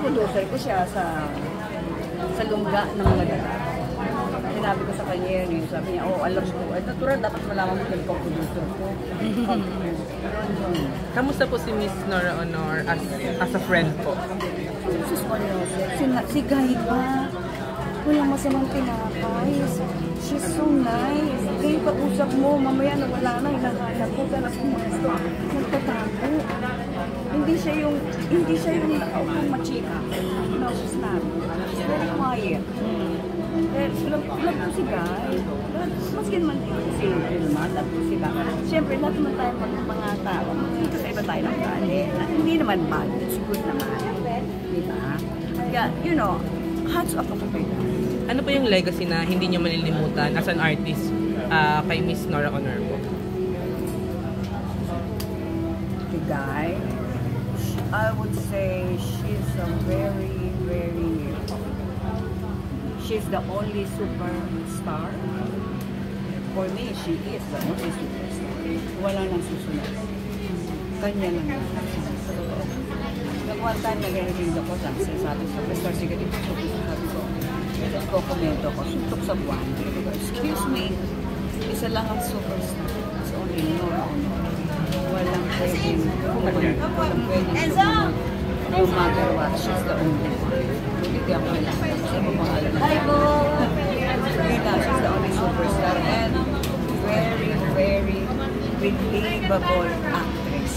producer ko siya sa lungga ng mga dala. Sinabi ko sa kanya yun, sabi niya, oh, alam ko. Ay, natural, dapat malaman mo ko producer ko. Kamusta po si Miss Nora Honor as a friend po? Sus, si Guy ba? Walang masamang tinakay. She's so nice. Kaya pag-usap mo, mamaya na wala na, hinahanap ko, pero kung gusto, nagtatago. Hindi siya yung machika. No, she's not. She's very quiet. Love ko si Guy. Maski naman si Vilma, love ko si Guy. Siyempre, lahat naman tayo mga tao. Kasi iba tayo ng gali. Hindi naman bad. It's good naman. Diba? Kaya, you know, hats off ako kay Guy. Ano po yung legacy na hindi niyo malilimutan as an artist kay Miss Nora Honor po? The Guy, I would say she's a very, very, she's the only superstar. For me, she is the only superstar. Wala nang susunod. Kanya lang yan. Nag one time nag-review ako, sabi superstar, sige dito, sabi ko, nagko-komento ko, suntok sa buwan. Excuse me, isa lang ang superstar. It's only Nora Honor. Walang pwedeng sumunod. Walang pwedeng sumunod. No matter what, she's the only one. Hindi ako kailangan. Kasi mo pangalan na. She's the only superstar and very, very believable actress.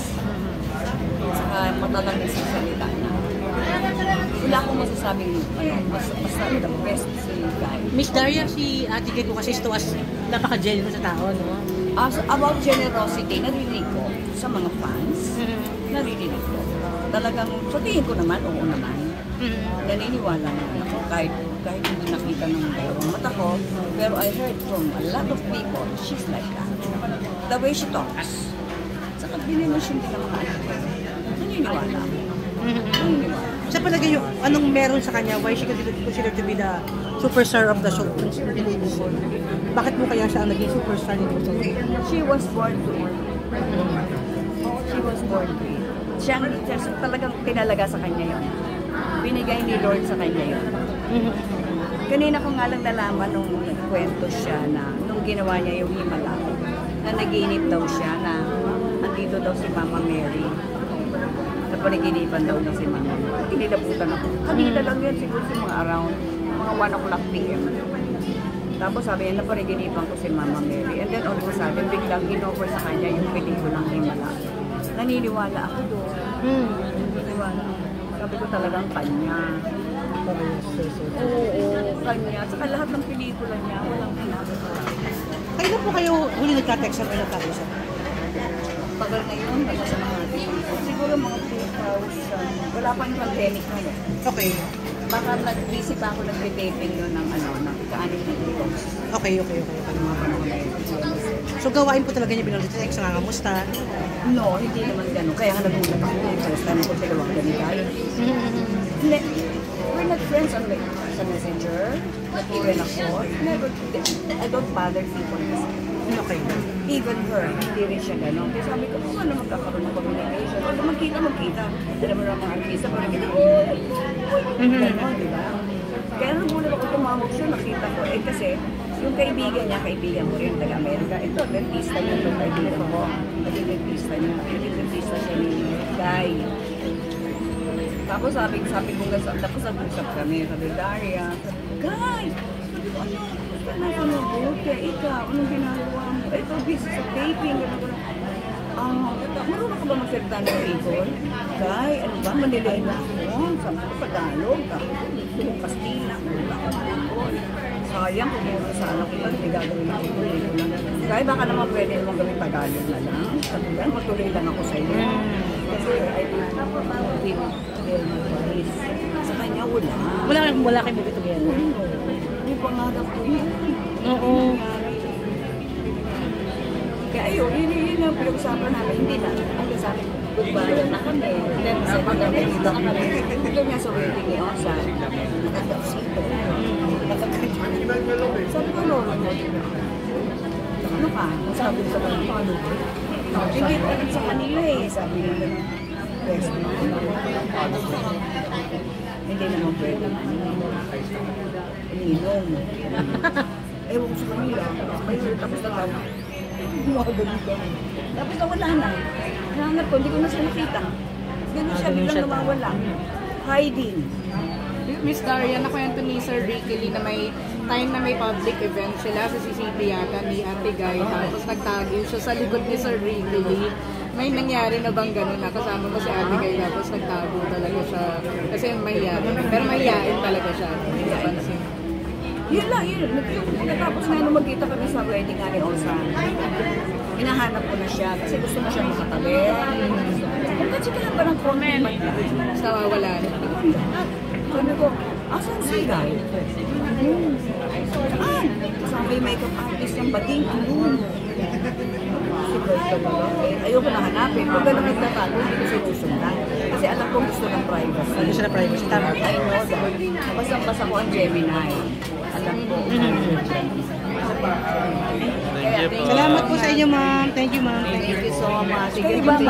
Saka matalang nagsasalita na. Wala akong masasabing basta the best si Guy. Miss Daria, si Ate Kay ko kasi ito as napaka-genuine sa tao, no? About generosity, narinig ko sa mga fans, narinig ko. Talagang, sa tingin ko naman, oo naman. Naniniwala naman ako kahit hindi nakita ng dalawang mata ko. Pero I heard from a lot of people, she's like that. The way she talks. Saka binimosyon din ng mga anak ko. Naniniwala ako. Sa palagay nyo, anong meron sa kanya? Why she considered to be the superstar of the show? Bakit mo kaya siya ang naging superstar nito? She was born to it. She was born to it. Siya talagang tinalaga sa kanya yun. Binigay ni Lord sa kanya yun. Kanina ko nga lang nalaman nung kwento siya na nung ginawa niya yung himala, na naginip daw siya na andito daw si Mama Mary. Napanaginipan daw na si Mama Mary. Kinilabutan ako. Kanina lang yun, siguro si mga around mga 1 o'clock p.m. Tapos sabi niya, napanaginipan ko si Mama Mary. And then all of a sudden, biglang in-offer sa kanya yung pelikulang himala. Naniniwala ako doon. Naniniwala. Sabi ko talagang kanya. Oo, kanya. Saka lahat ng pelikula niya, walang hinapos. Kailan po kayo huli nagka-text or nagka-usap? Tagal na yun, wala sa mga siguro mga 2000. Wala pa yung pandemic na yun. Okay. Baka nag-busy pa ako nag-taping yun ng kaanin ng ito. Okay. So gawain po talaga niya binag-text nga kamusta? No, hindi naman gano'n. Kaya nga nagulat ako. First time ko dalawang ganito. We're not friends on sa messenger. Even ako. Never, I don't bother people. Okay. Even her, hindi rin siya gano'n. Kaya sabi ko, kung ano magkakaroon ng communication? Kung magkita. Alam mo naman mga artista, parang gano'n, gano'n, di ba? Kaya nagulat ako, tumawag siya, nakita ko. Eh kasi, yung kaibigan mo rin, taga-Amerika. Ito, dentista niya, ito, kaibigan mo. Dentista niya. Dentista siya ni Guy. Tapos sabi ko, tapos nag-usap kami. Sabi, Daria, Guy! Sabi ko, ano? Gusto na ako mabuot. Kaya ikaw, anong ginagawa mo? Ito, busy sa taping. Marunong ka ba magsalita ng people? Guy, ano ba? Manilayin na ako. Sabi ko, Tagalog. Yung Kastila. Sayang kung meron sa anak ko, hindi gagawin ako pelikula. Kaya baka naman pwede naman gawin Tagalog na lang. Sabi ko, matuloy lang ako sa iyo. Kasi I think sa kanya Wala kayo movie together? May pangarap ko yun. Oo. Kaya ayun, yun ang pinag-usapan namin. Hindi na. Ang sabi ko, goodbye na kami. Then sabi ko, nakita ka kami. Ito nga sa wedding ni Osa. Nakatapsito. Sabi ko, Lolo, ano ka? Sabi ko sa kanila, paano ko? Hindi ko sa kanila eh. Sabi nila, best mo. hindi naman pwede. Ininom. Ewan ko sa kanila. Tapos na tama. Gumagamit ako. Tapos nawala na. Nahanap ko, hindi ko na siya nakita. Ganun siya, biglang nawawala. Hiding. Miss Daria, nakwento ni Sir Ricky Lee na may time na may public event sila sa CCP yata ni Ate Guy. Tapos nagtagil siya sa likod ni Sir Ricky Lee. May nangyari na bang gano'n na kasama mo si Ate Guy tapos nagtago talaga siya kasi mahiyain. Pero mahiyain talaga siya. Hindi napansin. Yun lang, yun. Natapos na nung magkita kami sa wedding nga ni Osan. Hinahanap ko na siya kasi gusto mo siya makatabi. Kasi ka lang ba ng comment? Basta wala na. Sabi ko, asan si Guy? Saan? Kasama yung makeup artist yung bading. Ayoko na hanapin. Kung gano'n nagtatago, hindi ko sinusundan. Kasi alam ko gusto ng privacy. Gusto siya na privacy. Tama. I know that. Basang-basa ko ang Gemini. Alam ko. Salamat po sa inyo, ma'am. Thank you, ma'am. Thank you so much. Sige, ma'am.